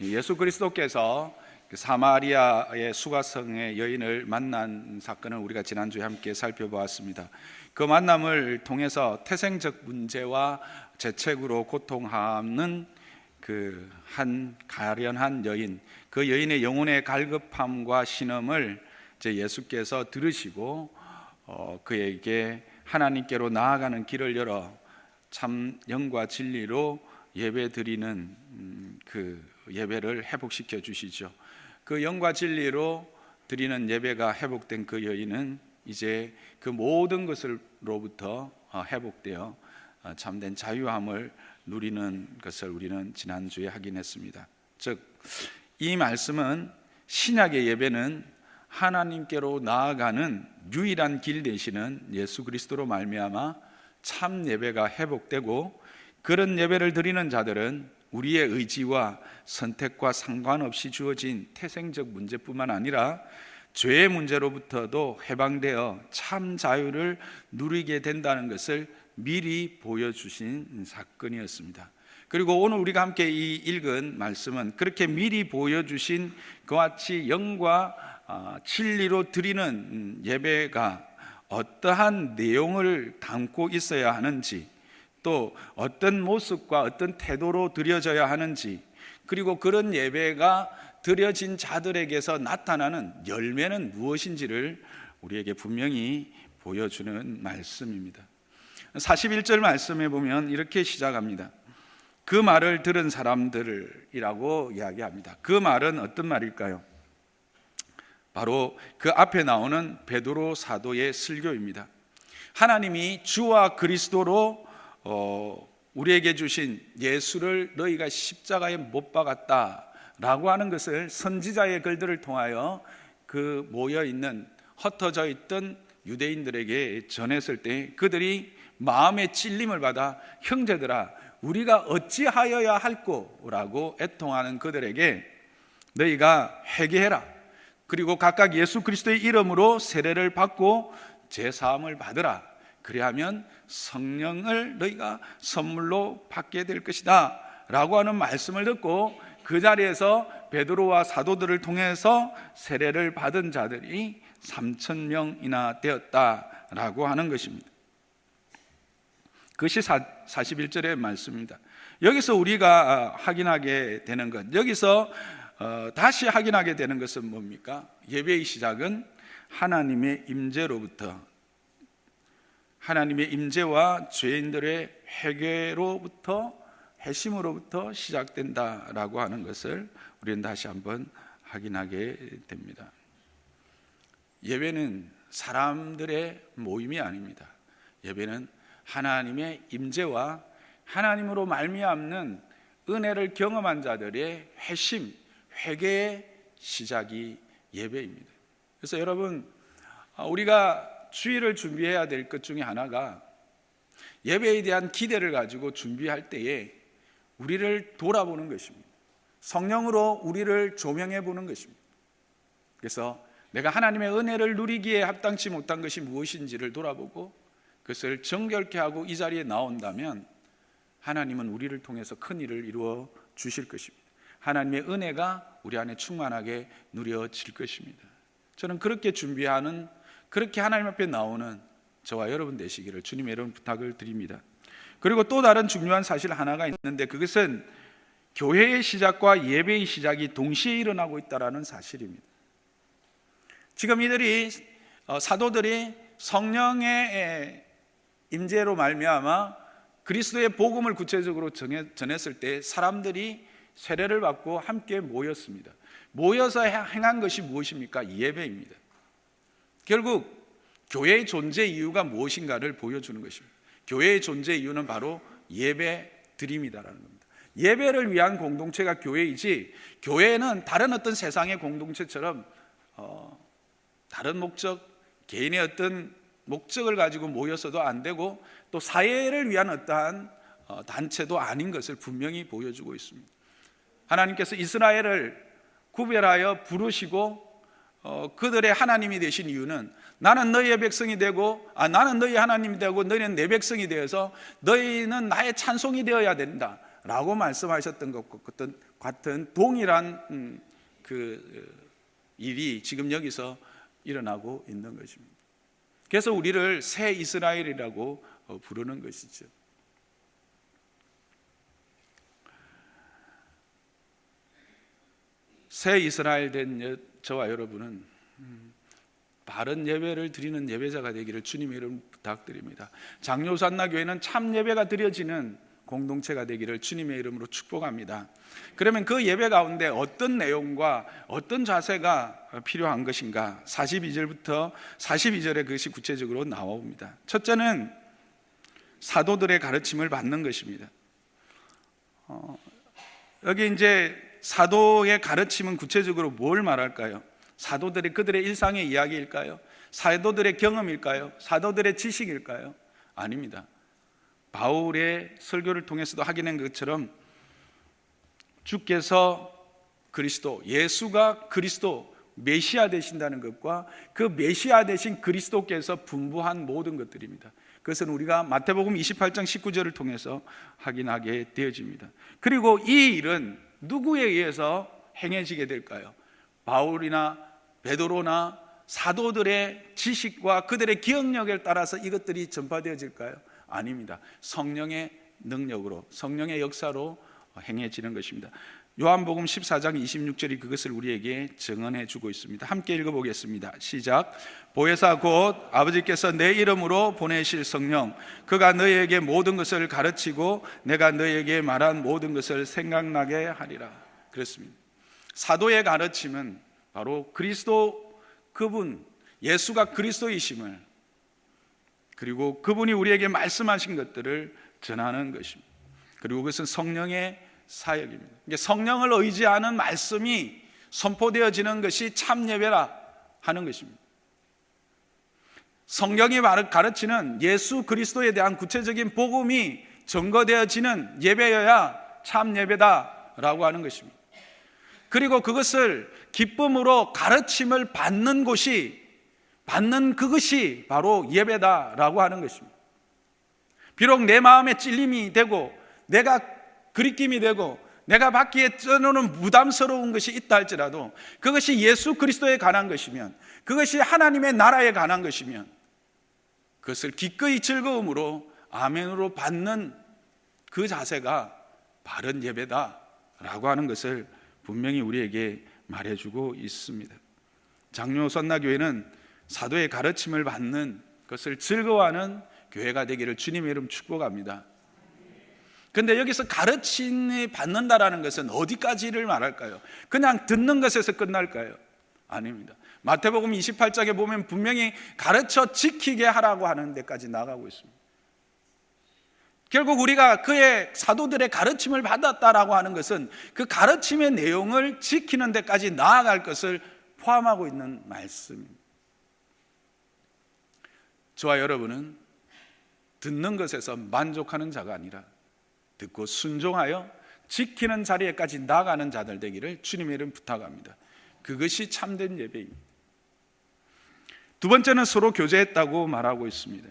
예수 그리스도께서 사마리아의 수가성의 여인을 만난 사건을 우리가 지난주에 함께 살펴보았습니다. 그 만남을 통해서 태생적 문제와 재채기로 고통하는 그 한 가련한 여인, 그 여인의 영혼의 갈급함과 신음을 이제 예수께서 들으시고 그에게 하나님께로 나아가는 길을 열어 참 영과 진리로 예배 드리는 그 예배를 회복시켜 주시죠. 그 영과 진리로 드리는 예배가 회복된 그 여인은 이제 그 모든 것으로부터 회복되어 참된 자유함을 누리는 것을 우리는 지난주에 확인했습니다. 즉, 이 말씀은 신약의 예배는 하나님께로 나아가는 유일한 길 되시는 예수 그리스도로 말미암아 참 예배가 회복되고, 그런 예배를 드리는 자들은 우리의 의지와 선택과 상관없이 주어진 태생적 문제뿐만 아니라 죄의 문제로부터도 해방되어 참 자유를 누리게 된다는 것을 미리 보여주신 사건이었습니다. 그리고 오늘 우리가 함께 이 읽은 말씀은 그렇게 미리 보여주신 그와 같이 영과 진리로 드리는 예배가 어떠한 내용을 담고 있어야 하는지, 또 어떤 모습과 어떤 태도로 드려져야 하는지, 그리고 그런 예배가 드려진 자들에게서 나타나는 열매는 무엇인지를 우리에게 분명히 보여주는 말씀입니다. 41절 말씀에 보면 이렇게 시작합니다. 그 말을 들은 사람들이라고 이야기합니다. 그 말은 어떤 말일까요? 바로 그 앞에 나오는 베드로 사도의 설교입니다. 하나님이 주와 그리스도로 우리에게 주신 예수를 너희가 십자가에 못 박았다라고 하는 것을 선지자의 글들을 통하여 그 모여있는 흩어져 있던 유대인들에게 전했을 때 그들이 마음의 찔림을 받아 형제들아 우리가 어찌하여야 할꼬라고 애통하는 그들에게 너희가 회개해라, 그리고 각각 예수 그리스도의 이름으로 세례를 받고 제사함을 받으라, 그리하면 성령을 너희가 선물로 받게 될 것이다 라고 하는 말씀을 듣고 그 자리에서 베드로와 사도들을 통해서 세례를 받은 자들이 3,000명이나 되었다라고 하는 것입니다. 그것이 41절의 말씀입니다. 여기서 우리가 확인하게 되는 것, 여기서 다시 확인하게 되는 것은 뭡니까? 예배의 시작은 하나님의 임재로부터, 하나님의 임재와 죄인들의 회개로부터, 회심으로부터 시작된다라고 하는 것을 우리는 다시 한번 확인하게 됩니다. 예배는 사람들의 모임이 아닙니다. 예배는 하나님의 임재와 하나님으로 말미암는 은혜를 경험한 자들의 회심, 회개의 시작이 예배입니다. 그래서 여러분, 우리가 주일을 준비해야 될 것 중에 하나가 예배에 대한 기대를 가지고 준비할 때에 우리를 돌아보는 것입니다. 성령으로 우리를 조명해 보는 것입니다. 그래서 내가 하나님의 은혜를 누리기에 합당치 못한 것이 무엇인지를 돌아보고 그것을 정결케 하고 이 자리에 나온다면 하나님은 우리를 통해서 큰 일을 이루어 주실 것입니다. 하나님의 은혜가 우리 안에 충만하게 누려질 것입니다. 저는 그렇게 준비하는, 그렇게 하나님 앞에 나오는 저와 여러분 되시기를 주님의 이름 부탁을 드립니다. 그리고 또 다른 중요한 사실 하나가 있는데 그것은 교회의 시작과 예배의 시작이 동시에 일어나고 있다는 사실입니다. 지금 이들이 사도들이 성령의 임재로 말미암아 그리스도의 복음을 구체적으로 전했을 때 사람들이 세례를 받고 함께 모였습니다. 모여서 행한 것이 무엇입니까? 예배입니다. 결국 교회의 존재 이유가 무엇인가를 보여주는 것입니다. 교회의 존재 이유는 바로 예배 드림이다라는 겁니다. 예배를 위한 공동체가 교회이지, 교회는 다른 어떤 세상의 공동체처럼 다른 목적, 개인의 어떤 목적을 가지고 모여서도 안 되고 또 사회를 위한 어떠한 단체도 아닌 것을 분명히 보여주고 있습니다. 하나님께서 이스라엘을 구별하여 부르시고 그들의 하나님이 되신 이유는 나는 너희의 백성이 되고 나는 너희 하나님이 되고 너희는 내 백성이 되어서 너희는 나의 찬송이 되어야 된다 라고 말씀하셨던 것 같은 동일한 그 일이 지금 여기서 일어나고 있는 것입니다. 그래서 우리를 새 이스라엘이라고 부르는 것이죠. 새 이스라엘 된 저와 여러분은 바른 예배를 드리는 예배자가 되기를 주님의 이름 부탁드립니다. 장로산나교회는 참 예배가 드려지는 공동체가 되기를 주님의 이름으로 축복합니다. 그러면 그 예배 가운데 어떤 내용과 어떤 자세가 필요한 것인가? 42절부터 42절에 그것이 구체적으로 나옵니다. 첫째는 사도들의 가르침을 받는 것입니다. 여기 이제 사도의 가르침은 구체적으로 뭘 말할까요? 사도들의 그들의 일상의 이야기일까요? 사도들의 경험일까요? 사도들의 지식일까요? 아닙니다. 바울의 설교를 통해서도 확인한 것처럼 주께서 그리스도, 예수가 그리스도 메시아 되신다는 것과 그 메시아 되신 그리스도께서 분부한 모든 것들입니다. 그것은 우리가 마태복음 28장 19절을 통해서 확인하게 되어집니다. 그리고 이 일은 누구에 의해서 행해지게 될까요? 바울이나 베드로나 사도들의 지식과 그들의 기억력에 따라서 이것들이 전파되어질까요? 아닙니다. 성령의 능력으로, 성령의 역사로 행해지는 것입니다. 요한복음 14장 26절이 그것을 우리에게 증언해 주고 있습니다. 함께 읽어보겠습니다. 시작. 보혜사 곧 아버지께서 내 이름으로 보내실 성령, 그가 너희에게 모든 것을 가르치고 내가 너희에게 말한 모든 것을 생각나게 하리라. 그렇습니다. 사도의 가르침은 바로 그리스도, 그분 예수가 그리스도이심을, 그리고 그분이 우리에게 말씀하신 것들을 전하는 것입니다. 그리고 그것은 성령의 사역입니다. 성령을 의지하는 말씀이 선포되어지는 것이 참 예배라 하는 것입니다. 성경이 가르치는 예수 그리스도에 대한 구체적인 복음이 증거되어지는 예배여야 참 예배다라고 하는 것입니다. 그리고 그것을 기쁨으로 가르침을 받는 그것이 바로 예배다라고 하는 것입니다. 비록 내 마음에 찔림이 되고 내가 그리낌이 되고 내가 받기에 때로는 부담스러운 것이 있다 할지라도 그것이 예수 그리스도에 관한 것이면, 그것이 하나님의 나라에 관한 것이면 그것을 기꺼이 즐거움으로 아멘으로 받는 그 자세가 바른 예배다라고 하는 것을 분명히 우리에게 말해주고 있습니다. 장로선나교회는 사도의 가르침을 받는 것을 즐거워하는 교회가 되기를 주님의 이름 축복합니다. 그런데 여기서 가르침을 받는다라는 것은 어디까지를 말할까요? 그냥 듣는 것에서 끝날까요? 아닙니다. 마태복음 28장에 보면 분명히 가르쳐 지키게 하라고 하는 데까지 나가고 있습니다. 결국 우리가 그의 사도들의 가르침을 받았다라고 하는 것은 그 가르침의 내용을 지키는 데까지 나아갈 것을 포함하고 있는 말씀입니다. 저와 여러분은 듣는 것에서 만족하는 자가 아니라 듣고 순종하여 지키는 자리에까지 나아가는 자들 되기를 주님의 이름 부탁합니다. 그것이 참된 예배입니다. 두 번째는 서로 교제했다고 말하고 있습니다.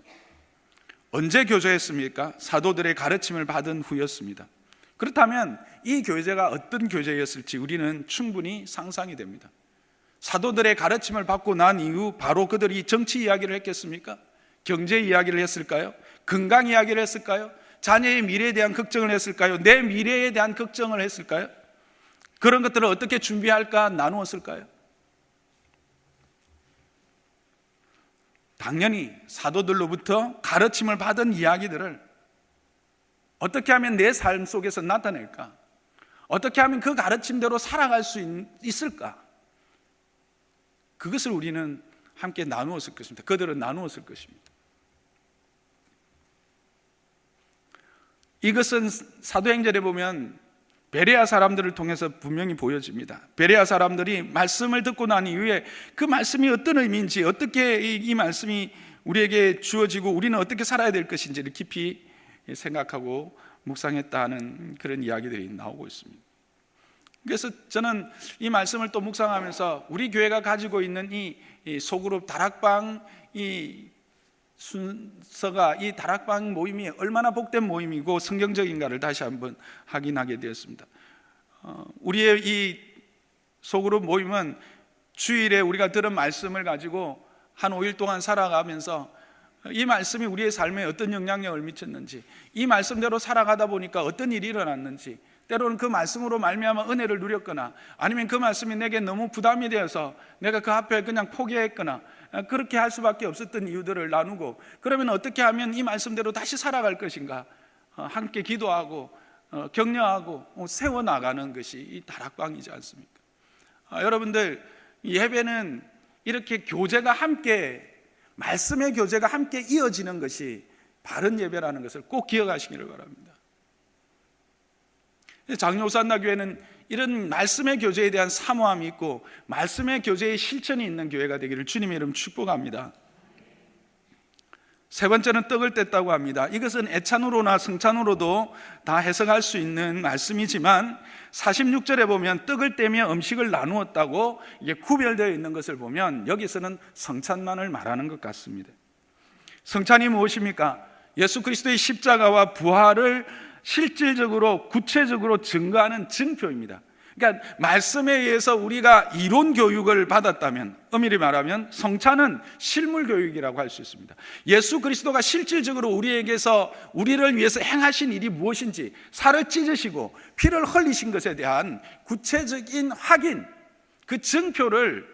언제 교제했습니까? 사도들의 가르침을 받은 후였습니다. 그렇다면 이 교제가 어떤 교제였을지 우리는 충분히 상상이 됩니다. 사도들의 가르침을 받고 난 이후 바로 그들이 정치 이야기를 했겠습니까? 경제 이야기를 했을까요? 건강 이야기를 했을까요? 자녀의 미래에 대한 걱정을 했을까요? 내 미래에 대한 걱정을 했을까요? 그런 것들을 어떻게 준비할까 나누었을까요? 당연히 사도들로부터 가르침을 받은 이야기들을 어떻게 하면 내 삶 속에서 나타낼까? 어떻게 하면 그 가르침대로 살아갈 수 있을까? 그것을 우리는 함께 나누었을 것입니다. 그들은 나누었을 것입니다. 이것은 사도행전에 보면 베레아 사람들을 통해서 분명히 보여집니다. 베레아 사람들이 말씀을 듣고 난 이후에 그 말씀이 어떤 의미인지, 어떻게 이 말씀이 우리에게 주어지고 우리는 어떻게 살아야 될 것인지를 깊이 생각하고 묵상했다는 그런 이야기들이 나오고 있습니다. 그래서 저는 이 말씀을 또 묵상하면서 우리 교회가 가지고 있는 이 소그룹 다락방 이 순서가, 이 다락방 모임이 얼마나 복된 모임이고 성경적인가를 다시 한번 확인하게 되었습니다. 우리의 이 소그룹 모임은 주일에 우리가 들은 말씀을 가지고 한 5일 동안 살아가면서 이 말씀이 우리의 삶에 어떤 영향력을 미쳤는지, 이 말씀대로 살아가다 보니까 어떤 일이 일어났는지, 때로는 그 말씀으로 말미암아 은혜를 누렸거나, 아니면 그 말씀이 내게 너무 부담이 되어서 내가 그 앞에 그냥 포기했거나, 그렇게 할 수밖에 없었던 이유들을 나누고, 그러면 어떻게 하면 이 말씀대로 다시 살아갈 것인가, 함께 기도하고 격려하고 세워나가는 것이 이 다락방이지 않습니까? 여러분들, 예배는 이렇게 교제가 함께, 말씀의 교제가 함께 이어지는 것이 바른 예배라는 것을 꼭 기억하시기를 바랍니다. 장로산나교회는 이런 말씀의 교제에 대한 사모함이 있고 말씀의 교제의 실천이 있는 교회가 되기를 주님의 이름 축복합니다. 세 번째는 떡을 뗐다고 합니다. 이것은 애찬으로나 성찬으로도 다 해석할 수 있는 말씀이지만 46절에 보면 떡을 떼며 음식을 나누었다고 이게 구별되어 있는 것을 보면 여기서는 성찬만을 말하는 것 같습니다. 성찬이 무엇입니까? 예수 그리스도의 십자가와 부활을 실질적으로 구체적으로 증거하는 증표입니다. 그러니까 말씀에 의해서 우리가 이론 교육을 받았다면, 엄밀히 말하면 성찬은 실물 교육이라고 할 수 있습니다. 예수 그리스도가 실질적으로 우리에게서 우리를 위해서 행하신 일이 무엇인지, 살을 찢으시고 피를 흘리신 것에 대한 구체적인 확인, 그 증표를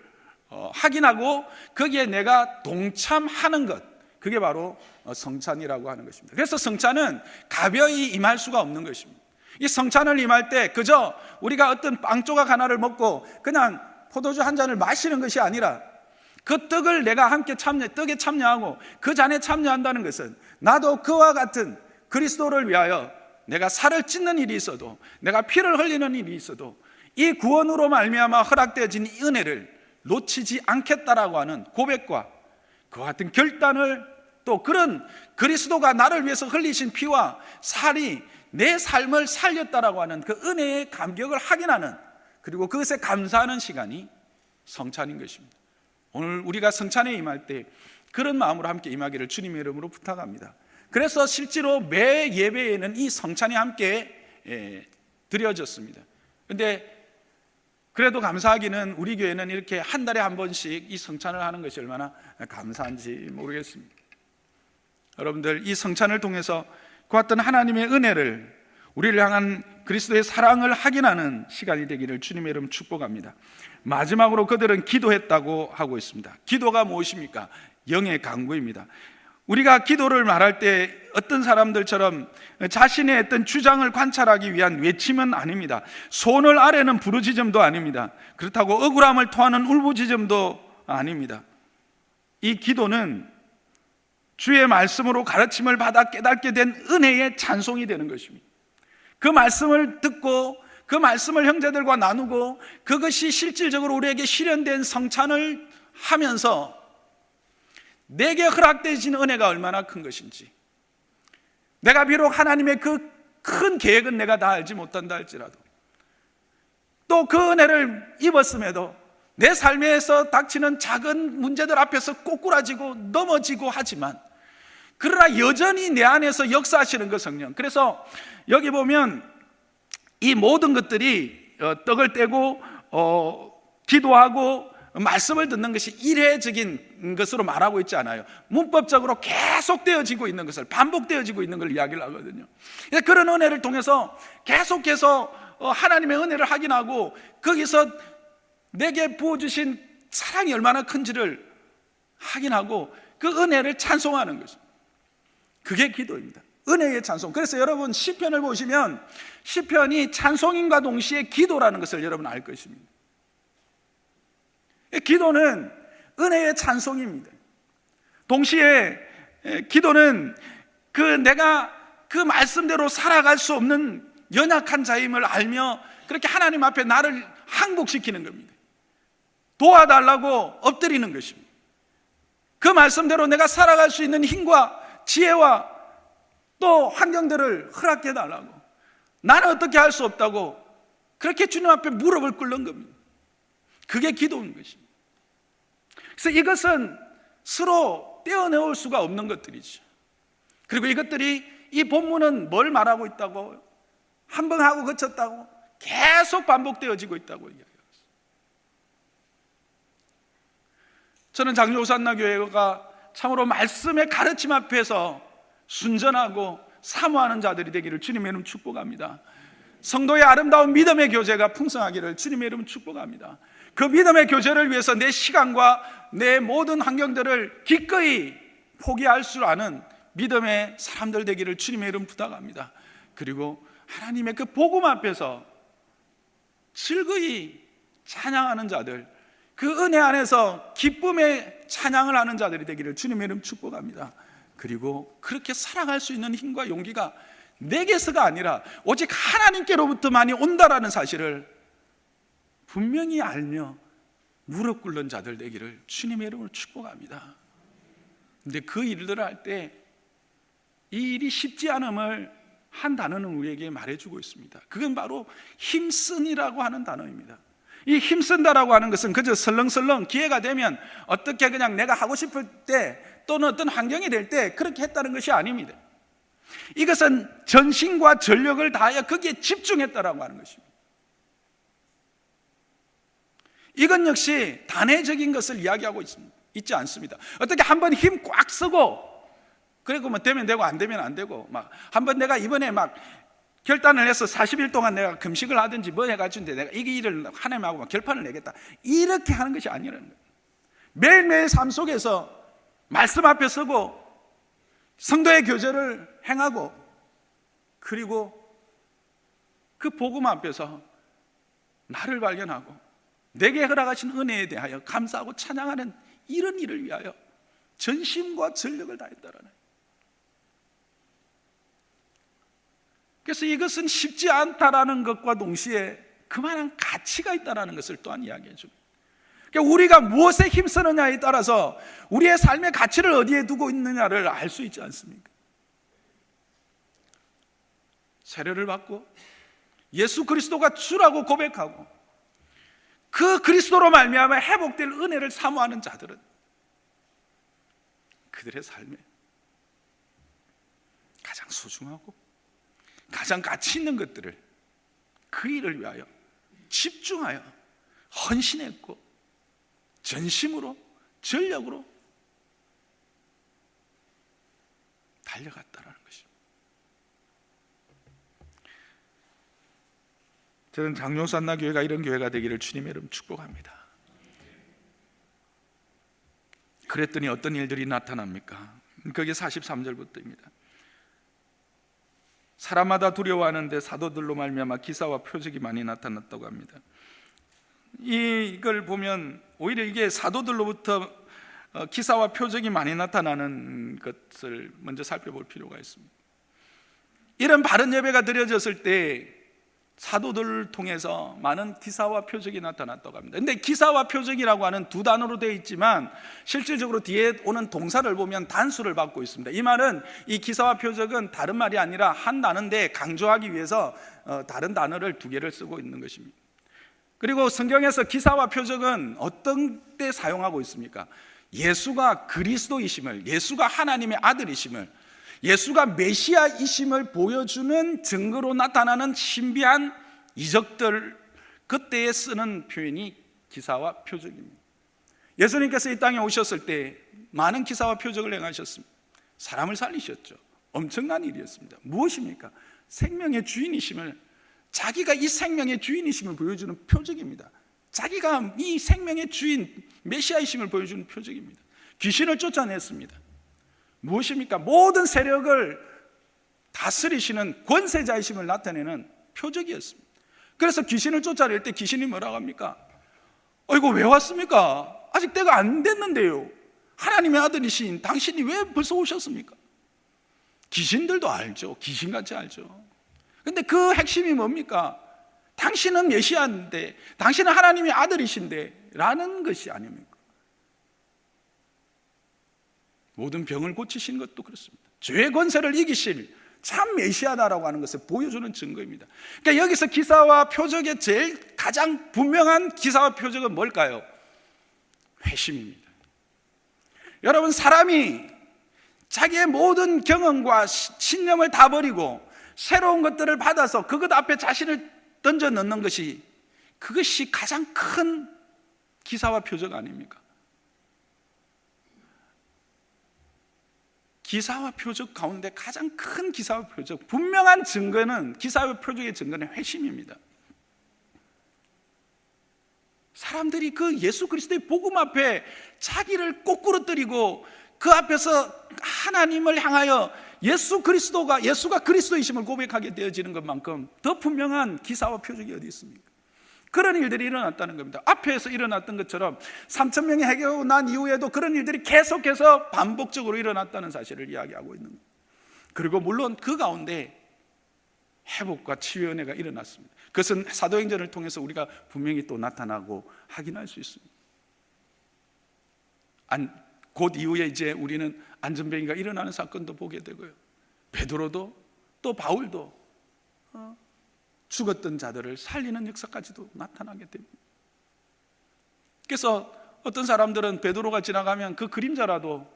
확인하고 거기에 내가 동참하는 것, 그게 바로 성찬이라고 하는 것입니다. 그래서 성찬은 가벼이 임할 수가 없는 것입니다. 이 성찬을 임할 때 그저 우리가 어떤 빵 조각 하나를 먹고 그냥 포도주 한 잔을 마시는 것이 아니라, 그 떡을 내가 함께 떡에 참여하고 그 잔에 참여한다는 것은 나도 그와 같은 그리스도를 위하여 내가 살을 찢는 일이 있어도, 내가 피를 흘리는 일이 있어도 이 구원으로 말미암아 허락되어진 이 은혜를 놓치지 않겠다라고 하는 고백과 그와 같은 결단을, 또 그런 그리스도가 나를 위해서 흘리신 피와 살이 내 삶을 살렸다라고 하는 그 은혜의 감격을 확인하는, 그리고 그것에 감사하는 시간이 성찬인 것입니다. 오늘 우리가 성찬에 임할 때 그런 마음으로 함께 임하기를 주님의 이름으로 부탁합니다. 그래서 실제로 매 예배에는 이 성찬이 함께 드려졌습니다. 그런데 그래도 감사하기는 우리 교회는 이렇게 한 달에 한 번씩 이 성찬을 하는 것이 얼마나 감사한지 모르겠습니다. 여러분들, 이 성찬을 통해서 그 어떤 하나님의 은혜를, 우리를 향한 그리스도의 사랑을 확인하는 시간이 되기를 주님의 이름 축복합니다. 마지막으로 그들은 기도했다고 하고 있습니다. 기도가 무엇입니까? 영의 간구입니다. 우리가 기도를 말할 때 어떤 사람들처럼 자신의 어떤 주장을 관찰하기 위한 외침은 아닙니다. 손을 아래는 부르짖음도 아닙니다. 그렇다고 억울함을 토하는 울부짖음도 아닙니다. 이 기도는 주의 말씀으로 가르침을 받아 깨닫게 된 은혜의 찬송이 되는 것입니다. 그 말씀을 듣고 그 말씀을 형제들과 나누고 그것이 실질적으로 우리에게 실현된 성찬을 하면서 내게 허락되어진 은혜가 얼마나 큰 것인지, 내가 비록 하나님의 그 큰 계획은 내가 다 알지 못한다 할지라도, 또 그 은혜를 입었음에도 내 삶에서 닥치는 작은 문제들 앞에서 꼬꾸라지고 넘어지고 하지만, 그러나 여전히 내 안에서 역사하시는 그 성령. 그래서 여기 보면 이 모든 것들이 떡을 떼고 기도하고 말씀을 듣는 것이 일회적인 것으로 말하고 있지 않아요. 문법적으로 계속되어지고 있는 것을, 반복되어지고 있는 걸 이야기를 하거든요. 그런 은혜를 통해서 계속해서 하나님의 은혜를 확인하고 거기서 내게 부어주신 사랑이 얼마나 큰지를 확인하고 그 은혜를 찬송하는 것입니다. 그게 기도입니다. 은혜의 찬송. 그래서 여러분, 시편을 보시면 시편이 찬송인과 동시에 기도라는 것을 여러분 알 것입니다. 기도는 은혜의 찬송입니다. 동시에 기도는 내가 그 말씀대로 살아갈 수 없는 연약한 자임을 알며 그렇게 하나님 앞에 나를 항복시키는 겁니다. 도와달라고 엎드리는 것입니다. 그 말씀대로 내가 살아갈 수 있는 힘과 지혜와 또 환경들을 허락해 달라고, 나는 어떻게 할 수 없다고 그렇게 주님 앞에 무릎을 꿇는 겁니다. 그게 기도인 것입니다. 그래서 이것은 서로 떼어내올 수가 없는 것들이죠. 그리고 이것들이, 이 본문은 뭘 말하고 있다고? 한 번 하고 그쳤다고? 계속 반복되어지고 있다고 이야기합니다. 저는 장로산나교회가 참으로 말씀의 가르침 앞에서 순전하고 사모하는 자들이 되기를 주님의 이름 축복합니다. 성도의 아름다운 믿음의 교제가 풍성하기를 주님의 이름 축복합니다. 그 믿음의 교제를 위해서 내 시간과 내 모든 환경들을 기꺼이 포기할 줄 아는 믿음의 사람들 되기를 주님의 이름 부탁합니다. 그리고 하나님의 그 복음 앞에서 즐거이 찬양하는 자들, 그 은혜 안에서 기쁨의 찬양을 하는 자들이 되기를 주님의 이름 축복합니다. 그리고 그렇게 사랑할 수 있는 힘과 용기가 내게서가 아니라 오직 하나님께로부터만이 온다라는 사실을 분명히 알며 무릎 꿇는 자들 되기를 주님의 이름으로 축복합니다. 근데 그 일들을 할 때 이 일이 쉽지 않음을 한 단어는 우리에게 말해주고 있습니다. 그건 바로 힘쓴이라고 하는 단어입니다. 이 힘쓴다라고 하는 것은 그저 설렁설렁 기회가 되면 어떻게 그냥 내가 하고 싶을 때 또는 어떤 환경이 될 때 그렇게 했다는 것이 아닙니다. 이것은 전신과 전력을 다하여 거기에 집중했다라고 하는 것입니다. 이건 역시 단회적인 것을 이야기하고 있지 않습니다. 어떻게 한번 힘 꽉 쓰고 그리고 뭐 되면 되고 안 되면 안 되고 막 한번 내가 이번에 막 결단을 해서 40일 동안 내가 금식을 하든지 뭐 해가지고 내가 이 일을 하나님하고 막 결판을 내겠다, 이렇게 하는 것이 아니라는 거예요. 매일매일 삶 속에서 말씀 앞에 서고 성도의 교제를 행하고 그리고 그 복음 앞에서 나를 발견하고 내게 허락하신 은혜에 대하여 감사하고 찬양하는 이런 일을 위하여 전심과 전력을 다했다라는 거예요. 그래서 이것은 쉽지 않다라는 것과 동시에 그만한 가치가 있다는 것을 또한 이야기해 줍니다. 그러니까 우리가 무엇에 힘쓰느냐에 따라서 우리의 삶의 가치를 어디에 두고 있느냐를 알 수 있지 않습니까? 세례를 받고 예수 그리스도가 주라고 고백하고 그 그리스도로 말미암아 회복될 은혜를 사모하는 자들은 그들의 삶에 가장 소중하고 가장 가치 있는 것들을 그 일을 위하여 집중하여 헌신했고 전심으로 전력으로 달려갔다라는 것입니다. 저는 장로산나교회가 이런 교회가 되기를 주님의 이름 축복합니다. 그랬더니 어떤 일들이 나타납니까? 그게 43절부터입니다. 사람마다 두려워하는데 사도들로 말미암아 기사와 표적이 많이 나타났다고 합니다. 이걸 보면 오히려 이게 사도들로부터 기사와 표적이 많이 나타나는 것을 먼저 살펴볼 필요가 있습니다. 이런 바른 예배가 드려졌을 때 사도들을 통해서 많은 기사와 표적이 나타났다고 합니다. 그런데 기사와 표적이라고 하는 두 단어로 되어 있지만 실질적으로 뒤에 오는 동사를 보면 단수를 받고 있습니다. 이 말은 이 기사와 표적은 다른 말이 아니라 한 단어인데 강조하기 위해서 다른 단어를 두 개를 쓰고 있는 것입니다. 그리고 성경에서 기사와 표적은 어떤 때 사용하고 있습니까? 예수가 그리스도이심을, 예수가 하나님의 아들이심을, 예수가 메시아이심을 보여주는 증거로 나타나는 신비한 이적들, 그때에 쓰는 표현이 기사와 표적입니다. 예수님께서 이 땅에 오셨을 때 많은 기사와 표적을 행하셨습니다. 사람을 살리셨죠. 엄청난 일이었습니다. 무엇입니까? 생명의 주인이심을, 자기가 이 생명의 주인이심을 보여주는 표적입니다. 자기가 이 생명의 주인 메시아이심을 보여주는 표적입니다. 귀신을 쫓아냈습니다. 무엇입니까? 모든 세력을 다스리시는 권세자이심을 나타내는 표적이었습니다. 그래서 귀신을 쫓아낼 때 귀신이 뭐라고 합니까? 이거 왜 왔습니까? 아직 때가 안 됐는데요. 하나님의 아들이신 당신이 왜 벌써 오셨습니까? 귀신들도 알죠. 귀신같이 알죠. 근데 그 핵심이 뭡니까? 당신은 메시아인데, 당신은 하나님의 아들이신데 라는 것이 아닙니까? 모든 병을 고치신 것도 그렇습니다. 죄의 권세를 이기실 참 메시아다라고 하는 것을 보여주는 증거입니다. 그러니까 여기서 기사와 표적의 제일 가장 분명한 기사와 표적은 뭘까요? 회심입니다. 여러분, 사람이 자기의 모든 경험과 신념을 다 버리고 새로운 것들을 받아서 그것 앞에 자신을 던져 넣는 것이, 그것이 가장 큰 기사와 표적 아닙니까? 기사와 표적 가운데 가장 큰 기사와 표적, 분명한 증거는, 기사와 표적의 증거는 회심입니다. 사람들이 그 예수 그리스도의 복음 앞에 자기를 꼬꾸러뜨리고 그 앞에서 하나님을 향하여 예수가 그리스도이심을 고백하게 되어지는 것만큼 더 분명한 기사와 표적이 어디 있습니까? 그런 일들이 일어났다는 겁니다. 앞에서 일어났던 것처럼 3,000명이 해결하고 난 이후에도 그런 일들이 계속해서 반복적으로 일어났다는 사실을 이야기하고 있는 겁니다. 그리고 물론 그 가운데 회복과 치유의 은혜가 일어났습니다. 그것은 사도행전을 통해서 우리가 분명히 또 나타나고 확인할 수 있습니다. 곧 이후에 이제 우리는 안전병이가 일어나는 사건도 보게 되고요, 베드로도 또 바울도 죽었던 자들을 살리는 역사까지도 나타나게 됩니다. 그래서 어떤 사람들은 베드로가 지나가면 그 그림자라도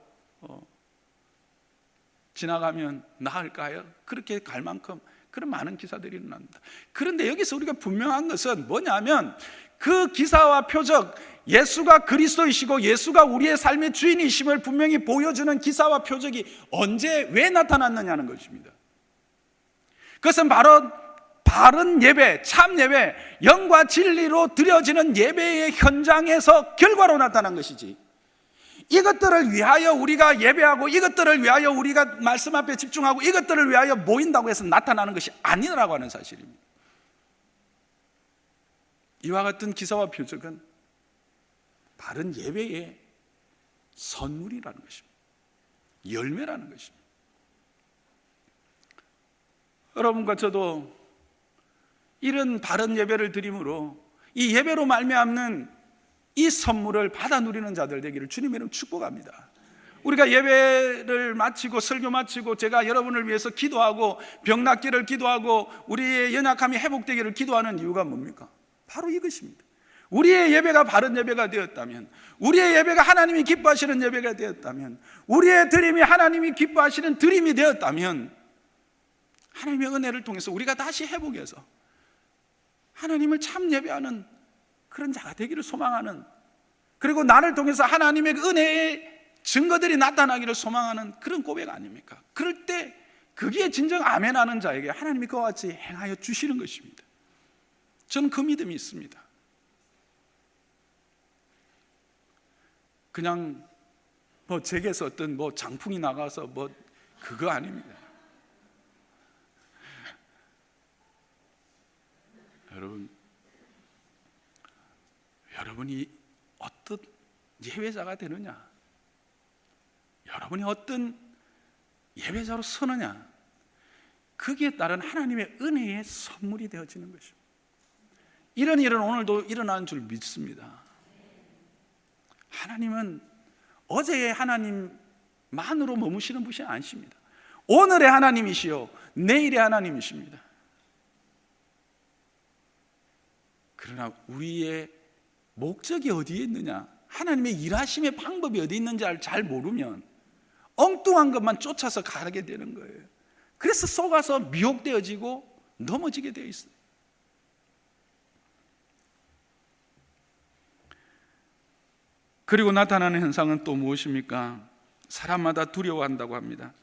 지나가면 나을까요? 그렇게 갈 만큼 그런 많은 기사들이 일어납니다. 그런데 여기서 우리가 분명한 것은 뭐냐면, 그 기사와 표적, 예수가 그리스도이시고 예수가 우리의 삶의 주인이심을 분명히 보여주는 기사와 표적이 언제, 왜 나타났느냐는 것입니다. 그것은 바로 바른 예배, 참 예배, 영과 진리로 드려지는 예배의 현장에서 결과로 나타난 것이지, 이것들을 위하여 우리가 예배하고 이것들을 위하여 우리가 말씀 앞에 집중하고 이것들을 위하여 모인다고 해서 나타나는 것이 아니라고 하는 사실입니다. 이와 같은 기사와 표적은 바른 예배의 선물이라는 것입니다. 열매라는 것입니다. 여러분과 저도 이런 바른 예배를 드림으로 이 예배로 말미암는 이 선물을 받아 누리는 자들 되기를 주님의 이름으로 축복합니다. 우리가 예배를 마치고 설교 마치고 제가 여러분을 위해서 기도하고 병 낫기를 기도하고 우리의 연약함이 회복되기를 기도하는 이유가 뭡니까? 바로 이것입니다. 우리의 예배가 바른 예배가 되었다면, 우리의 예배가 하나님이 기뻐하시는 예배가 되었다면, 우리의 드림이 하나님이 기뻐하시는 드림이 되었다면, 하나님의 은혜를 통해서 우리가 다시 회복해서 하나님을 참 예배하는 그런 자가 되기를 소망하는, 그리고 나를 통해서 하나님의 은혜의 증거들이 나타나기를 소망하는 그런 고백 아닙니까? 그럴 때 그게 진정 아멘하는 자에게 하나님이 그와 같이 행하여 주시는 것입니다. 저는 그 믿음이 있습니다. 그냥 제게서 어떤 장풍이 나가서 그거 아닙니다. 여러분이 어떤 예배자가 되느냐, 여러분이 어떤 예배자로 서느냐, 거기에 따른 하나님의 은혜의 선물이 되어지는 것입니다. 이런 일은 오늘도 일어나는 줄 믿습니다. 하나님은 어제의 하나님만으로 머무시는 분이 아니십니다. 오늘의 하나님이시요 내일의 하나님이십니다. 그러나 우리의 목적이 어디에 있느냐, 하나님의 일하심의 방법이 어디 있는지를 잘 모르면 엉뚱한 것만 쫓아서 가게 되는 거예요. 그래서 속아서 미혹되어지고 넘어지게 되어 있어요. 그리고 나타나는 현상은 또 무엇입니까? 사람마다 두려워한다고 합니다.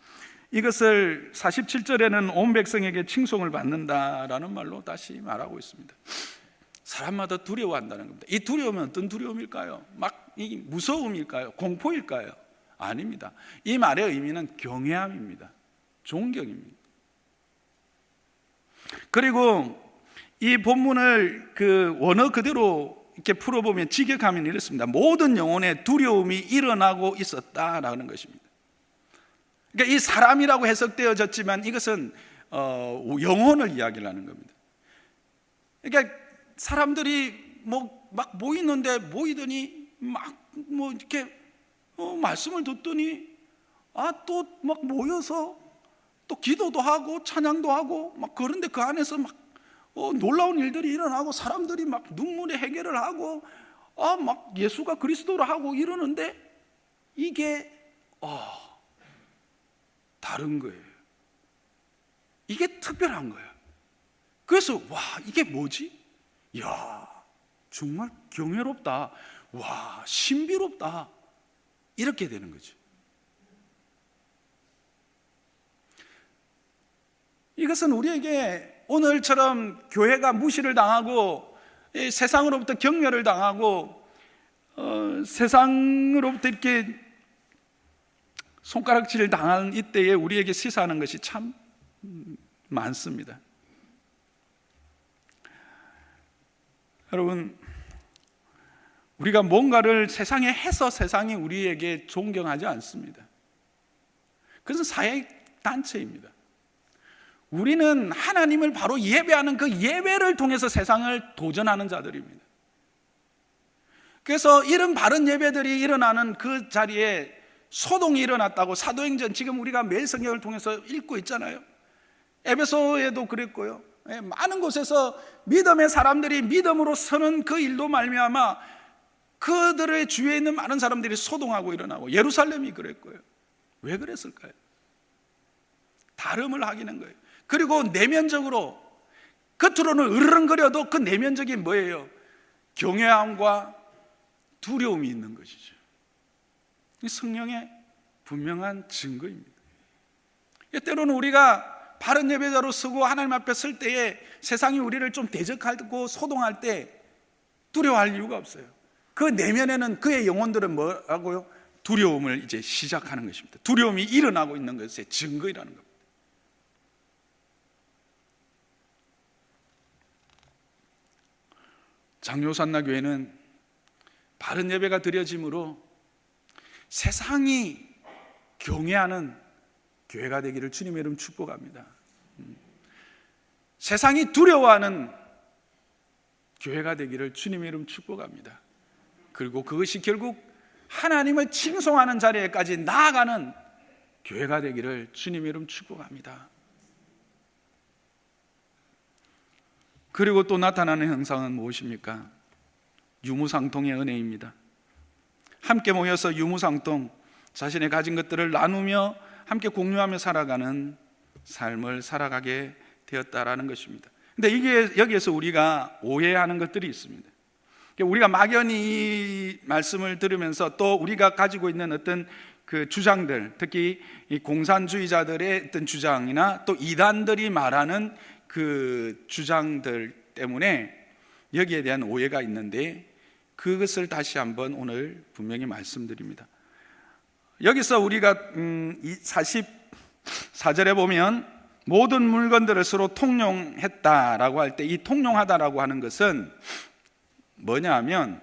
이것을 47절에는 온 백성에게 칭송을 받는다라는 말로 다시 말하고 있습니다. 사람마다 두려워한다는 겁니다. 이 두려움은 어떤 두려움일까요? 이 무서움일까요? 공포일까요? 아닙니다. 이 말의 의미는 경외함입니다. 존경입니다. 그리고 이 본문을 그 원어 그대로 이렇게 풀어보면 직역하면 이렇습니다. 모든 영혼에 두려움이 일어나고 있었다라는 것입니다. 그러니까 이 사람이라고 해석되어졌지만 이것은 영혼을 이야기하는 겁니다. 그러니까 사람들이 막 모이는데 모이더니 이렇게 말씀을 듣더니 또 막 모여서 또 기도도 하고 찬양도 하고 그런데 그 안에서 놀라운 일들이 일어나고 사람들이 눈물의 해결을 하고 예수가 그리스도로 하고 이러는데 이게 다른 거예요. 이게 특별한 거예요. 그래서 이게 뭐지? 야, 정말 경외롭다. 와, 신비롭다. 이렇게 되는 거죠. 이것은 우리에게 오늘처럼 교회가 무시를 당하고 세상으로부터 경멸을 당하고 세상으로부터 이렇게 손가락질을 당하는 이때에 우리에게 시사하는 것이 참 많습니다. 여러분, 우리가 뭔가를 세상에 해서 세상이 우리에게 존경하지 않습니다. 그것은 사회단체입니다. 우리는 하나님을 바로 예배하는 그 예배를 통해서 세상을 도전하는 자들입니다. 그래서 이런 바른 예배들이 일어나는 그 자리에 소동이 일어났다고 사도행전 지금 우리가 매일 성경을 통해서 읽고 있잖아요. 에베소에도 그랬고요. 많은 곳에서 믿음의 사람들이 믿음으로 서는 그 일로 말미암아 그들의 주위에 있는 많은 사람들이 소동하고 일어나고, 예루살렘이 그랬고요. 왜 그랬을까요? 다름을 하기는 거예요. 그리고 내면적으로 겉으로는 으르렁거려도 그 내면적인 뭐예요? 경외함과 두려움이 있는 것이죠. 이 성령의 분명한 증거입니다. 때로는 우리가 바른 예배자로 서고 하나님 앞에 설 때에 세상이 우리를 좀 대적하고 소동할 때 두려워할 이유가 없어요. 그 내면에는 그의 영혼들은 뭐라고요? 두려움을 이제 시작하는 것입니다. 두려움이 일어나고 있는 것의 증거이라는 겁니다. 장로산나 교회는 바른 예배가 드려짐으로 세상이 경외하는 교회가 되기를 주님의 이름 축복합니다. 세상이 두려워하는 교회가 되기를 주님의 이름 축복합니다. 그리고 그것이 결국 하나님을 칭송하는 자리에까지 나아가는 교회가 되기를 주님의 이름 축복합니다. 그리고 또 나타나는 형상은 무엇입니까? 유무상통의 은혜입니다. 함께 모여서 유무상통, 자신의 가진 것들을 나누며 함께 공유하며 살아가는 삶을 살아가게 되었다라는 것입니다. 근데 이게 여기에서 우리가 오해하는 것들이 있습니다. 우리가 막연히 이 말씀을 들으면서 또 우리가 가지고 있는 어떤 그 주장들, 특히 이 공산주의자들의 어떤 주장이나 또 이단들이 말하는 그 주장들 때문에 여기에 대한 오해가 있는데, 그것을 다시 한번 오늘 분명히 말씀드립니다. 여기서 우리가 44절에 보면 모든 물건들을 서로 통용했다라고 할 때, 이 통용하다라고 하는 것은 뭐냐 하면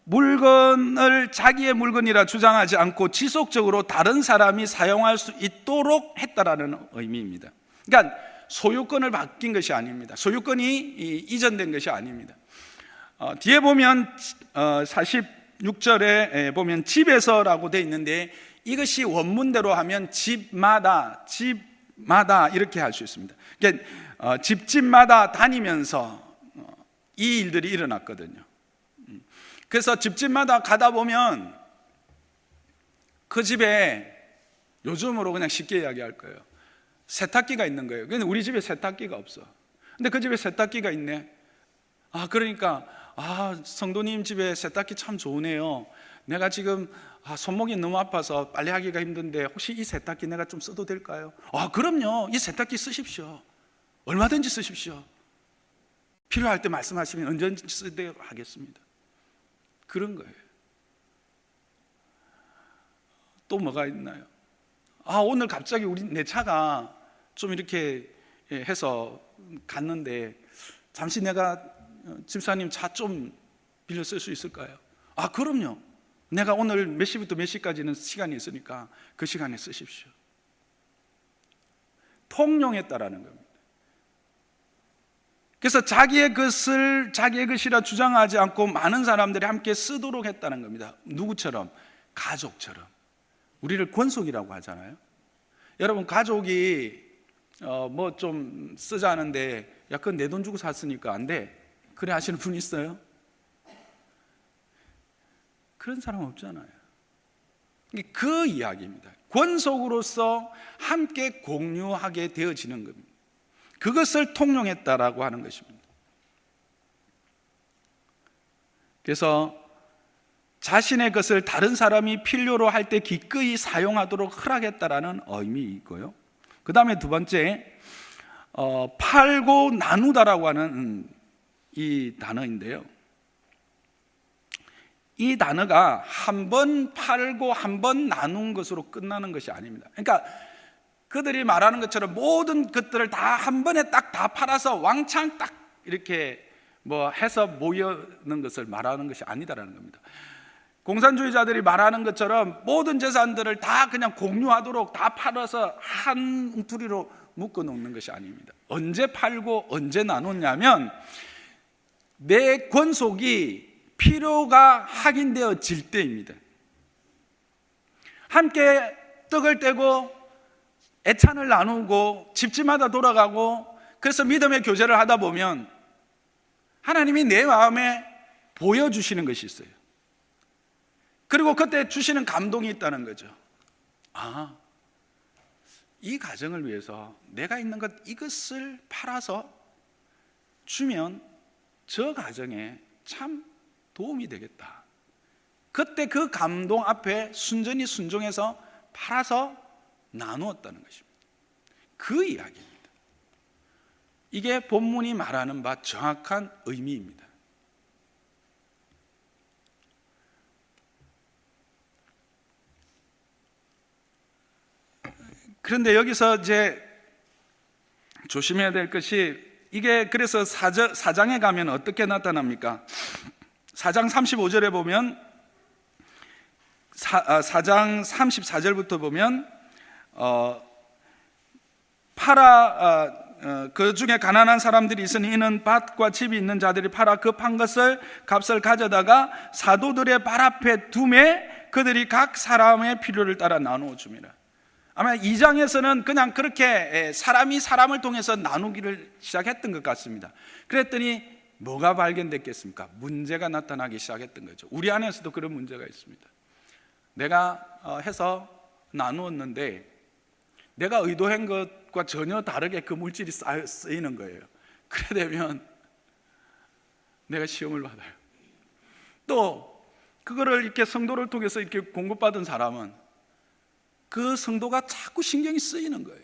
물건을 자기의 물건이라 주장하지 않고 지속적으로 다른 사람이 사용할 수 있도록 했다라는 의미입니다. 그러니까 소유권을 바뀐 것이 아닙니다. 소유권이 이전된 것이 아닙니다. 뒤에 보면 46절에 보면 집에서라고 되어 있는데, 이것이 원문대로 하면 집마다 이렇게 할 수 있습니다. 그러니까 집집마다 다니면서 이 일들이 일어났거든요. 그래서 집집마다 가다 보면 그 집에, 요즘으로 그냥 쉽게 이야기할 거예요, 세탁기가 있는 거예요. 근데 우리 집에 세탁기가 없어. 근데 그 집에 세탁기가 있네. 그러니까 성도님 집에 세탁기 참 좋으네요. 내가 지금 손목이 너무 아파서 빨래하기가 힘든데 혹시 이 세탁기 내가 좀 써도 될까요? 그럼요. 이 세탁기 쓰십시오. 얼마든지 쓰십시오. 필요할 때 말씀하시면 언제든지 쓰도록 하겠습니다. 그런 거예요. 또 뭐가 있나요? 오늘 갑자기 내 차가 좀 이렇게 해서 갔는데 잠시 내가 집사님 차 좀 빌려 쓸 수 있을까요? 그럼요. 내가 오늘 몇 시부터 몇 시까지는 시간이 있으니까 그 시간에 쓰십시오. 통용했다라는 겁니다. 그래서 자기의 것이라 주장하지 않고 많은 사람들이 함께 쓰도록 했다는 겁니다. 누구처럼? 가족처럼. 우리를 권속이라고 하잖아요. 여러분, 가족이 뭐 좀 쓰자는데, 야, 그건 내 돈 주고 샀으니까 안 돼, 그래 하시는 분 있어요? 그런 사람 없잖아요. 그 이야기입니다. 권속으로서 함께 공유하게 되어지는 겁니다. 그것을 통용했다라고 하는 것입니다. 그래서 자신의 것을 다른 사람이 필요로 할 때 기꺼이 사용하도록 허락했다라는 의미이고요. 그 다음에 두 번째, 팔고 나누다라고 하는 이 단어인데요. 이 단어가 한 번 팔고 한 번 나눈 것으로 끝나는 것이 아닙니다. 그러니까 그들이 말하는 것처럼 모든 것들을 다 한 번에 딱 다 팔아서 왕창 딱 이렇게 뭐 해서 모여는 것을 말하는 것이 아니다라는 겁니다. 공산주의자들이 말하는 것처럼 모든 재산들을 다 그냥 공유하도록 다 팔아서 한 웅투리로 묶어 놓는 것이 아닙니다. 언제 팔고 언제 나눴냐면 내 권속이 필요가 확인되어질 때입니다. 함께 떡을 떼고 애찬을 나누고 집집마다 돌아가고 그래서 믿음의 교제를 하다 보면 하나님이 내 마음에 보여주시는 것이 있어요. 그리고 그때 주시는 감동이 있다는 거죠. 이 가정을 위해서 내가 있는 것 이것을 팔아서 주면 저 가정에 참 도움이 되겠다. 그때 그 감동 앞에 순전히 순종해서 팔아서 나누었다는 것입니다. 그 이야기입니다. 이게 본문이 말하는 바 정확한 의미입니다. 그런데 여기서 이제 조심해야 될 것이 이게 그래서 4장에 가면 어떻게 나타납니까? 4장 35절에 보면 4장 34절부터 보면 그 중에 가난한 사람들이 있으니 이는 밭과 집이 있는 자들이 팔아 그 판 것을 값을 가져다가 사도들의 발 앞에 두매 그들이 각 사람의 필요를 따라 나누어 줍니다. 아마 2장에서는 그냥 그렇게 사람이 사람을 통해서 나누기를 시작했던 것 같습니다. 그랬더니 뭐가 발견됐겠습니까? 문제가 나타나기 시작했던 거죠. 우리 안에서도 그런 문제가 있습니다. 내가 해서 나누었는데 내가 의도한 것과 전혀 다르게 그 물질이 쓰이는 거예요. 그래 되면 내가 시험을 받아요. 또 그거를 이렇게 성도를 통해서 이렇게 공급받은 사람은 그 성도가 자꾸 신경이 쓰이는 거예요.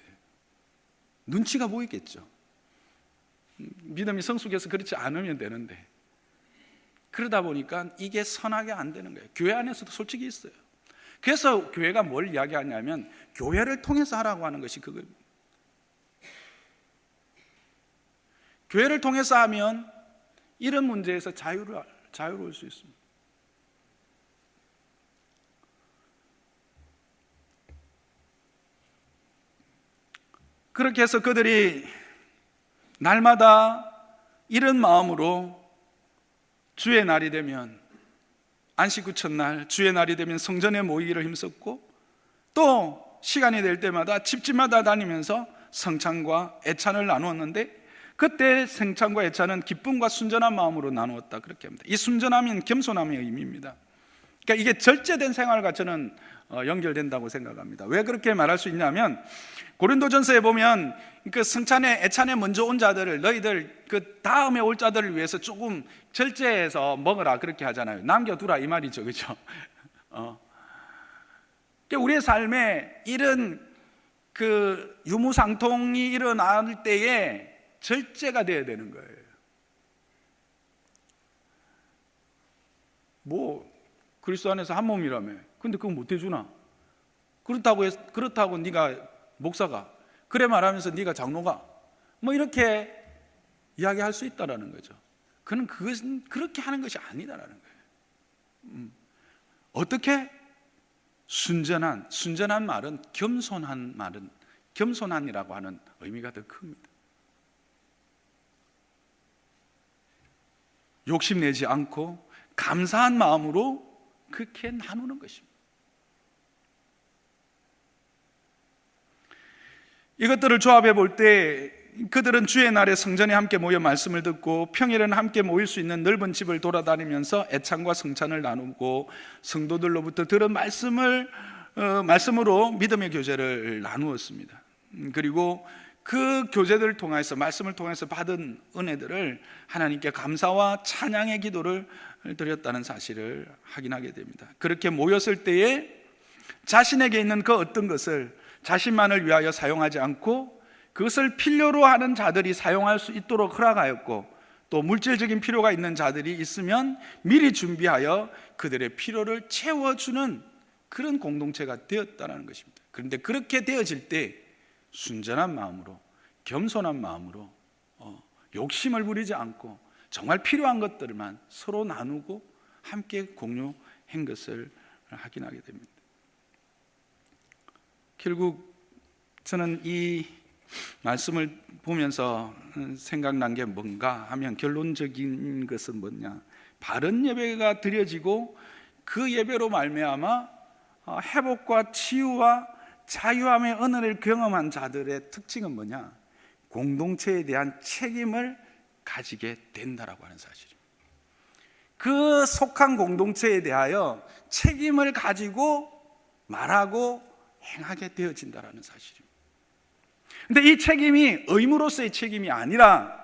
눈치가 보이겠죠. 믿음이 성숙해서 그렇지 않으면 되는데 그러다 보니까 이게 선하게 안 되는 거예요. 교회 안에서도 솔직히 있어요. 그래서 교회가 뭘 이야기하냐면 교회를 통해서 하라고 하는 것이 그거입니다. 교회를 통해서 하면 이런 문제에서 자유로울 수 있습니다. 그렇게 해서 그들이 날마다 이런 마음으로 주의 날이 되면 안식 첫날 주의 날이 되면 성전에 모이기를 힘썼고 또 시간이 될 때마다 집집마다 다니면서 성찬과 애찬을 나누었는데 그때 성찬과 애찬은 기쁨과 순전한 마음으로 나누었다 그렇게 합니다. 이 순전함은 겸손함의 의미입니다. 그러니까 이게 절제된 생활과 저는 연결된다고 생각합니다. 왜 그렇게 말할 수 있냐면 고린도전서에 보면 그 성찬에 애찬에 먼저 온 자들을 너희들 그 다음에 올 자들을 위해서 조금 절제해서 먹으라 그렇게 하잖아요. 남겨두라 이 말이죠, 그렇죠? 우리의 삶에 이런 그 유무상통이 일어날 때에 절제가 되어야 되는 거예요. 뭐 그리스도 안에서 한 몸이라며. 근데 그거 못 해주나? 그렇다고 네가 목사가 그래 말하면서 네가 장로가 뭐 이렇게 이야기할 수 있다라는 거죠. 그것은 그렇게 하는 것이 아니다라는 거예요. 어떻게? 순전한 말은 겸손한이라고 하는 의미가 더 큽니다. 욕심내지 않고 감사한 마음으로 그렇게 나누는 것입니다. 이것들을 조합해 볼 때 그들은 주의 날에 성전에 함께 모여 말씀을 듣고 평일에는 함께 모일 수 있는 넓은 집을 돌아다니면서 애찬과 성찬을 나누고 성도들로부터 들은 말씀으로 믿음의 교제를 나누었습니다. 그리고 그 교제들을 통해서, 말씀을 통해서 받은 은혜들을 하나님께 감사와 찬양의 기도를 드렸다는 사실을 확인하게 됩니다. 그렇게 모였을 때에 자신에게 있는 그 어떤 것을 자신만을 위하여 사용하지 않고 그것을 필요로 하는 자들이 사용할 수 있도록 허락하였고, 또 물질적인 필요가 있는 자들이 있으면 미리 준비하여 그들의 필요를 채워주는 그런 공동체가 되었다는 것입니다. 그런데 그렇게 되어질 때 순전한 마음으로, 겸손한 마음으로, 욕심을 부리지 않고 정말 필요한 것들만 서로 나누고 함께 공유한 것을 확인하게 됩니다. 결국 저는 이 말씀을 보면서 생각난 게 뭔가 하면, 결론적인 것은 뭐냐, 바른 예배가 드려지고 그 예배로 말미암아 회복과 치유와 자유함의 은혜를 경험한 자들의 특징은 뭐냐, 공동체에 대한 책임을 가지게 된다라고 하는 사실입니다. 그 속한 공동체에 대하여 책임을 가지고 말하고 행하게 되어진다라는 사실입니다. 근데 이 책임이 의무로서의 책임이 아니라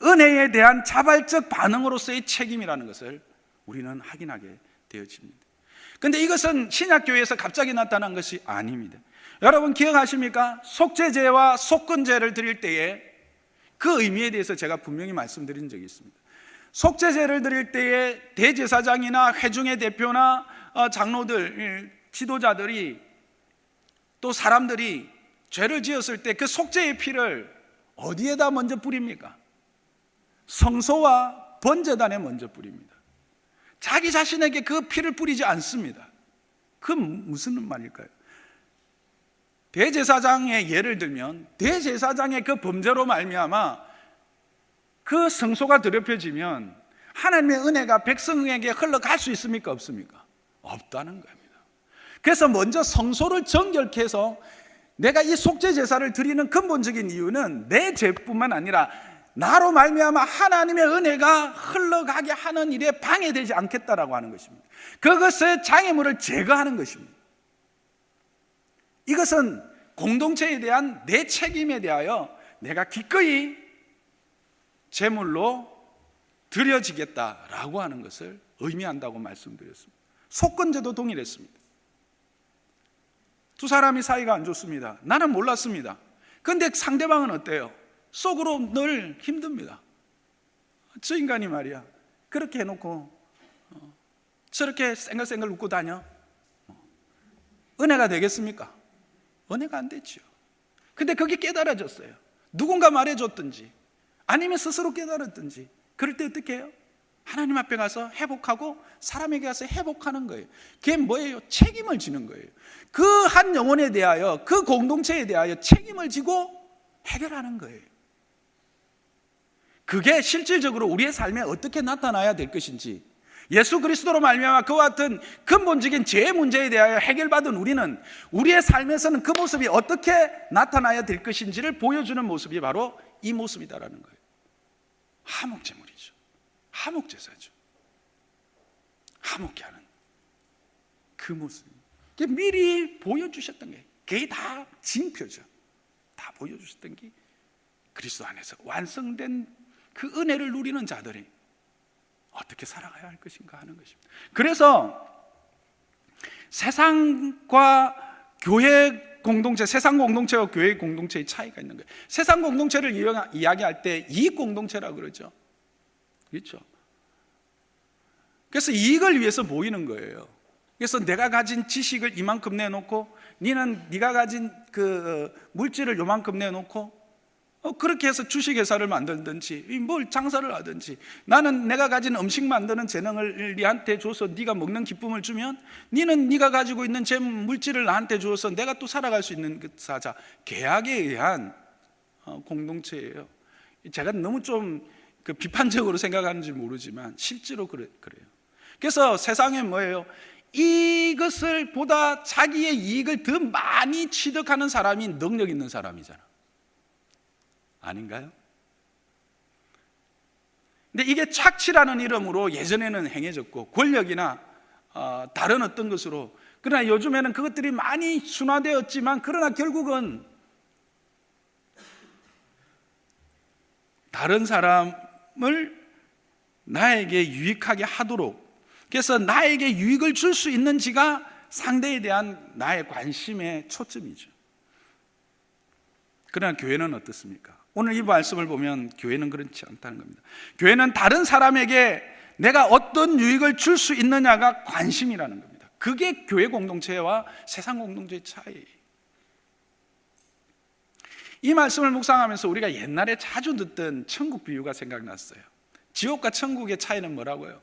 은혜에 대한 자발적 반응으로서의 책임이라는 것을 우리는 확인하게 되어집니다. 근데 이것은 신약교회에서 갑자기 나타난 것이 아닙니다. 여러분 기억하십니까? 속죄제와 속건제를 드릴 때에 그 의미에 대해서 제가 분명히 말씀드린 적이 있습니다. 속죄제를 드릴 때에 대제사장이나 회중의 대표나 장로들, 지도자들이, 또 사람들이 죄를 지었을 때 그 속죄의 피를 어디에다 먼저 뿌립니까? 성소와 번제단에 먼저 뿌립니다. 자기 자신에게 그 피를 뿌리지 않습니다. 그건 무슨 말일까요? 대제사장의 예를 들면, 대제사장의 그 범죄로 말미암아 그 성소가 더럽혀지면 하나님의 은혜가 백성에게 흘러갈 수 있습니까? 없습니까? 없다는 겁니다. 그래서 먼저 성소를 정결케 해서, 내가 이 속죄 제사를 드리는 근본적인 이유는 내 죄뿐만 아니라 나로 말미암아 하나님의 은혜가 흘러가게 하는 일에 방해되지 않겠다라고 하는 것입니다. 그것의 장애물을 제거하는 것입니다. 이것은 공동체에 대한 내 책임에 대하여 내가 기꺼이 제물로 드려지겠다라고 하는 것을 의미한다고 말씀드렸습니다. 속건제도 동일했습니다. 두 사람이 사이가 안 좋습니다. 나는 몰랐습니다. 그런데 상대방은 어때요? 속으로 늘 힘듭니다. 저 인간이 말이야, 그렇게 해놓고 저렇게 쌩글쌩글 웃고 다녀? 은혜가 되겠습니까? 은혜가 안 되죠. 근데 그게 깨달아졌어요. 누군가 말해줬든지 아니면 스스로 깨달았든지, 그럴 때 어떻게 해요? 하나님 앞에 가서 회복하고 사람에게 가서 회복하는 거예요. 그게 뭐예요? 책임을 지는 거예요. 그 한 영혼에 대하여, 그 공동체에 대하여 책임을 지고 해결하는 거예요. 그게 실질적으로 우리의 삶에 어떻게 나타나야 될 것인지, 예수 그리스도로 말미암아 그와 같은 근본적인 죄의 문제에 대하여 해결받은 우리는 우리의 삶에서는 그 모습이 어떻게 나타나야 될 것인지를 보여주는 모습이 바로 이 모습이다라는 거예요. 화목제물이죠. 화목제사죠. 화목케 하는 그 모습, 미리 보여주셨던 게, 그게 다 징표죠. 다 보여주셨던 게 그리스도 안에서 완성된 그 은혜를 누리는 자들이 어떻게 살아가야 할 것인가 하는 것입니다. 그래서 세상과 교회 공동체, 세상 공동체와 교회 공동체의 차이가 있는 거예요. 세상 공동체를 이야기할 때 이익 공동체라고 그러죠. 그렇죠? 그래서 이익을 위해서 모이는 거예요. 그래서 내가 가진 지식을 이만큼 내놓고, 니는 네가 가진 그 물질을 요만큼 내놓고, 그렇게 해서 주식회사를 만들든지 뭘 장사를 하든지, 나는 내가 가진 음식 만드는 재능을 니한테 줘서 네가 먹는 기쁨을 주면, 니는 네가 가지고 있는 재 물질을 나한테 주어서 내가 또 살아갈 수 있는 그 사자, 계약에 의한 공동체예요. 제가 너무 좀 비판적으로 생각하는지 모르지만 실제로 그래요. 그래서 세상에 뭐예요? 이것을 보다 자기의 이익을 더 많이 취득하는 사람이 능력 있는 사람이잖아. 아닌가요? 근데 이게 착취라는 이름으로 예전에는 행해졌고 권력이나 다른 어떤 것으로, 그러나 요즘에는 그것들이 많이 순화되었지만 그러나 결국은 다른 사람을 나에게 유익하게 하도록, 그래서 나에게 유익을 줄 수 있는지가 상대에 대한 나의 관심의 초점이죠. 그러나 교회는 어떻습니까? 오늘 이 말씀을 보면 교회는 그렇지 않다는 겁니다. 교회는 다른 사람에게 내가 어떤 유익을 줄 수 있느냐가 관심이라는 겁니다. 그게 교회 공동체와 세상 공동체의 차이예요. 이 말씀을 묵상하면서 우리가 옛날에 자주 듣던 천국 비유가 생각났어요. 지옥과 천국의 차이는 뭐라고요?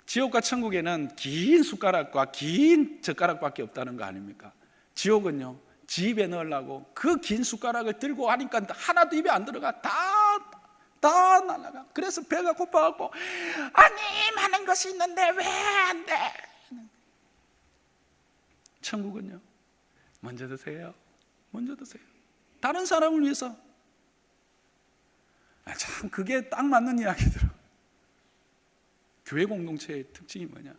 지옥과 천국에는 긴 숟가락과 긴 젓가락밖에 없다는 거 아닙니까? 지옥은요, 지 입에 넣으려고 그 긴 숟가락을 들고 하니까 하나도 입에 안 들어가. 다 날아가. 그래서 배가 고파갖고 아니 많은 것이 있는데 왜 안 돼? 천국은요, 먼저 드세요. 먼저 드세요. 다른 사람을 위해서. 참 그게 딱 맞는 이야기더라고요. 교회 공동체의 특징이 뭐냐?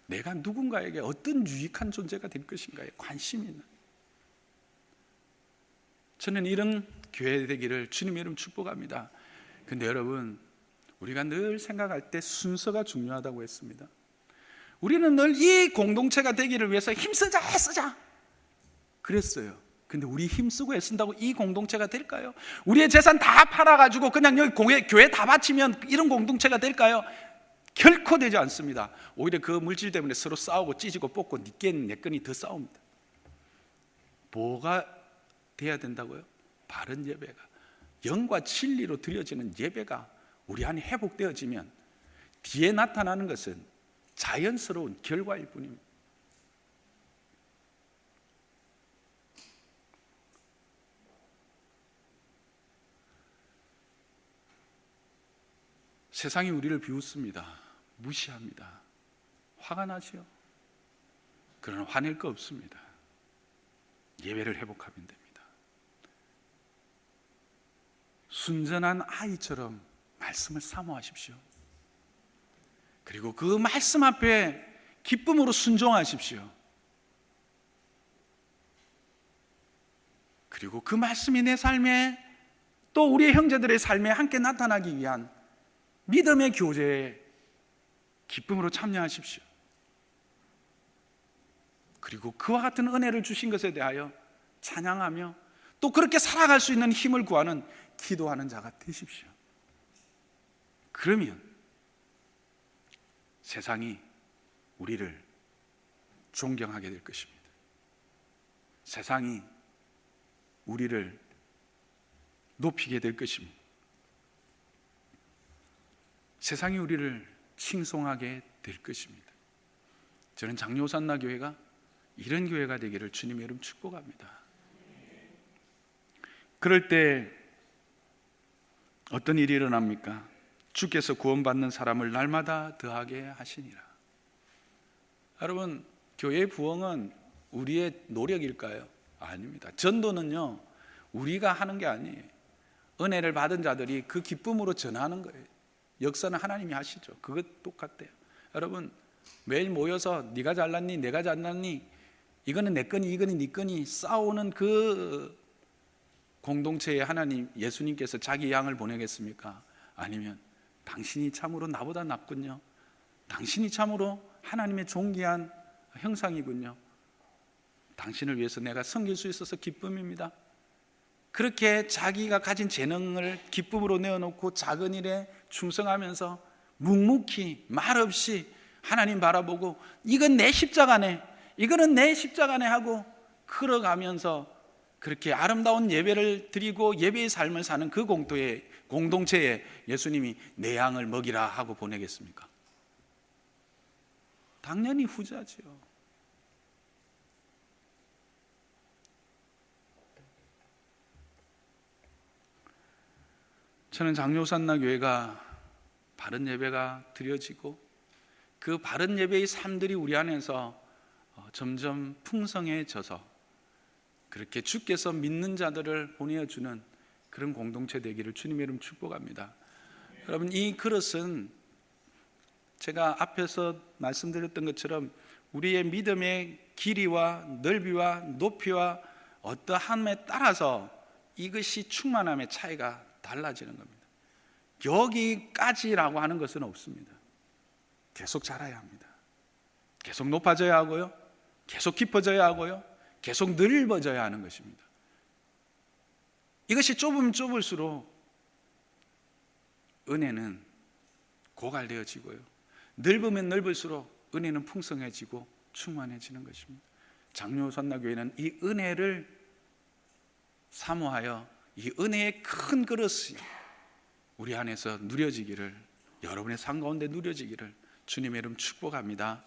내가 누군가에게 어떤 유익한 존재가 될 것인가에 관심이 있는. 저는 이런 교회 되기를 주님의 이름 축복합니다. 근데 여러분, 우리가 늘 생각할 때 순서가 중요하다고 했습니다. 우리는 늘 이 공동체가 되기를 위해서 힘쓰자 애쓰자 그랬어요. 근데 우리 힘쓰고 애쓴다고 이 공동체가 될까요? 우리의 재산 다 팔아가지고 그냥 여기 교회 다 바치면 이런 공동체가 될까요? 결코 되지 않습니다. 오히려 그 물질 때문에 서로 싸우고 찢고 뽑고 네 건 내 건이 더 싸웁니다. 뭐가 돼야 된다고요? 바른 예배가, 영과 진리로 드려지는 예배가 우리 안에 회복되어지면 뒤에 나타나는 것은 자연스러운 결과일 뿐입니다. 세상이 우리를 비웃습니다. 무시합니다. 화가 나지요. 그러나 화낼 거 없습니다. 예배를 회복하면 됩니다. 순전한 아이처럼 말씀을 사모하십시오. 그리고 그 말씀 앞에 기쁨으로 순종하십시오. 그리고 그 말씀이 내 삶에 또 우리 형제들의 삶에 함께 나타나기 위한 믿음의 교제에 기쁨으로 참여하십시오. 그리고 그와 같은 은혜를 주신 것에 대하여 찬양하며 또 그렇게 살아갈 수 있는 힘을 구하는 기도하는 자가 되십시오. 그러면 세상이 우리를 존경하게 될 것입니다. 세상이 우리를 높이게 될 것입니다. 세상이 우리를 칭송하게 될 것입니다. 저는 장로산나 교회가 이런 교회가 되기를 주님의 이름 축복합니다. 그럴 때 어떤 일이 일어납니까? 주께서 구원받는 사람을 날마다 더하게 하시니라. 여러분, 교회의 부흥은 우리의 노력일까요? 아닙니다. 전도는요, 우리가 하는 게 아니에요. 은혜를 받은 자들이 그 기쁨으로 전하는 거예요. 역사는 하나님이 하시죠. 그것 똑같대요. 여러분, 매일 모여서 네가 잘났니 내가 잘났니, 이거는 내 거니 이거는 네 거니 싸우는 그 공동체에 하나님, 예수님께서 자기 양을 보내겠습니까? 아니면 당신이 참으로 나보다 낫군요, 당신이 참으로 하나님의 존귀한 형상이군요, 당신을 위해서 내가 섬길 수 있어서 기쁨입니다. 그렇게 자기가 가진 재능을 기쁨으로 내어놓고 작은 일에 충성하면서 묵묵히 말없이 하나님 바라보고 이건 내 십자가네, 이거는 내 십자가네 하고 걸어가면서 그렇게 아름다운 예배를 드리고 예배의 삶을 사는 그 공동체에 예수님이 내 양을 먹이라 하고 보내겠습니까? 당연히 후자지요. 저는 장로산나 교회가 바른 예배가 드려지고 그 바른 예배의 삶들이 우리 안에서 점점 풍성해져서 그렇게 주께서 믿는 자들을 보내주는 그런 공동체 되기를 주님의 이름 축복합니다. 여러분, 이 그릇은 제가 앞에서 말씀드렸던 것처럼 우리의 믿음의 길이와 넓이와 높이와 어떠함에 따라서 이것이 충만함의 차이가 달라지는 겁니다. 여기까지라고 하는 것은 없습니다. 계속 자라야 합니다. 계속 높아져야 하고요, 계속 깊어져야 하고요, 계속 넓어져야 하는 것입니다. 이것이 좁으면 좁을수록 은혜는 고갈되어지고요, 넓으면 넓을수록 은혜는 풍성해지고 충만해지는 것입니다. 장로 선나교회는 이 은혜를 사모하여 이 은혜의 큰 그릇이 우리 안에서 누려지기를, 여러분의 삶 가운데 누려지기를 주님의 이름 축복합니다.